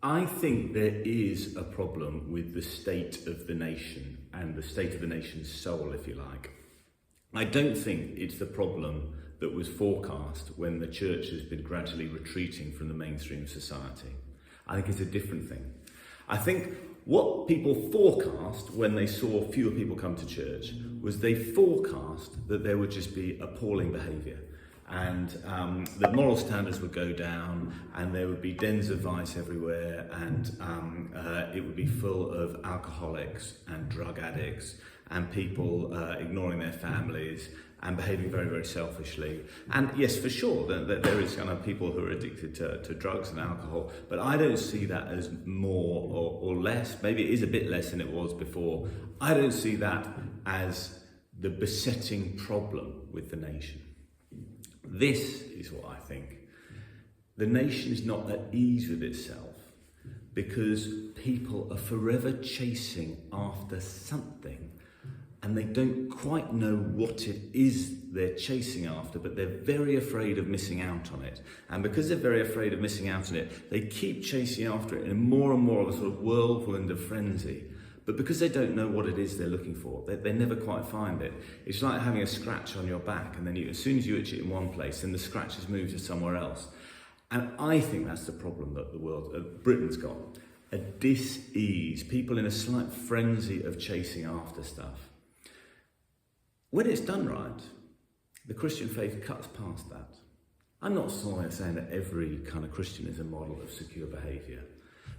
I think there is a problem with the state of the nation and the state of the nation's soul, if you like. I don't think it's the problem that was forecast when the church has been gradually retreating from the mainstream society. I think it's a different thing. I think what people forecast when they saw fewer people come to church was they forecast that there would just be appalling behaviour, and the moral standards would go down, and there would be dens of vice everywhere, and it would be full of alcoholics and drug addicts and people ignoring their families and behaving very, very selfishly. And yes, for sure, there is kind of people who are addicted to drugs and alcohol, but I don't see that as more or less. Maybe it is a bit less than it was before. I don't see that as the besetting problem with the nation. This is what I think. The nation is not at ease with itself because people are forever chasing after something, and they don't quite know what it is they're chasing after, but they're very afraid of missing out on it. And because they're very afraid of missing out on it, they keep chasing after it in more and more of a sort of whirlwind of frenzy. But because they don't know what it is they're looking for, they never quite find it. It's like having a scratch on your back, and then as soon as you itch it in one place, then the scratch has moved to somewhere else. And I think that's the problem that the world, Britain's got. A dis-ease, people in a slight frenzy of chasing after stuff. When it's done right, the Christian faith cuts past that. I'm not saying that every kind of Christian is a model of secure behaviour,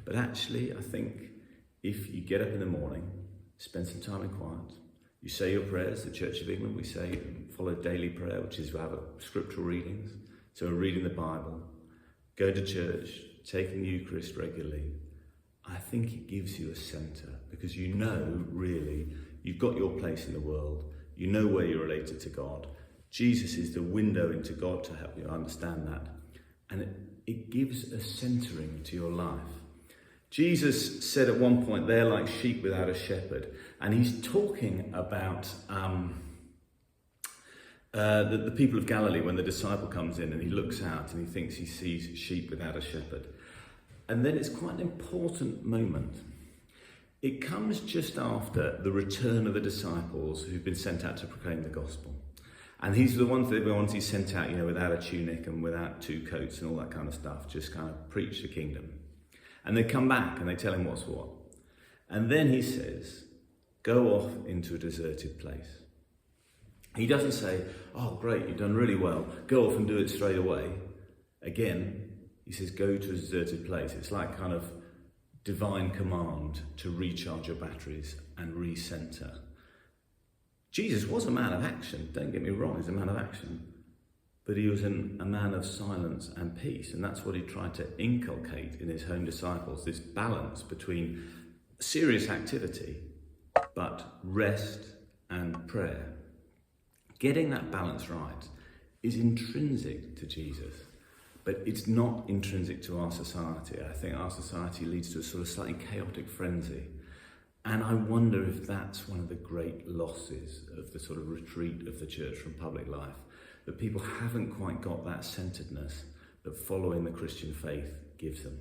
but actually I think if you get up in the morning, spend some time in quiet, you say your prayers, the Church of England, we say follow daily prayer, which is we have scriptural readings, so we're reading the Bible, go to church, taking the Eucharist regularly. I think it gives you a centre, because you know really you've got your place in the world. You know where you're related to God. Jesus is the window into God to help you understand that. And it gives a centering to your life. Jesus said at one point, they're like sheep without a shepherd. And he's talking about the people of Galilee when the disciple comes in and he looks out and he thinks he sees sheep without a shepherd. And then it's quite an important moment. It comes just after the return of the disciples who've been sent out to proclaim the gospel. And these are the ones he's sent out, without a tunic and without two coats and all that kind of stuff, just kind of preach the kingdom. And they come back and they tell him what's what. And then he says, go off into a deserted place. He doesn't say, oh, great, you've done really well, go off and do it straight away. Again, he says, go to a deserted place. It's like kind of divine command to recharge your batteries and recenter. Jesus was a man of action, don't get me wrong, he's a man of action, but he was a man of silence and peace, and that's what he tried to inculcate in his own disciples, this balance between serious activity but rest and prayer. Getting that balance right is intrinsic to Jesus. But it's not intrinsic to our society. I think our society leads to a sort of slightly chaotic frenzy. And I wonder if that's one of the great losses of the sort of retreat of the church from public life, that people haven't quite got that centeredness that following the Christian faith gives them.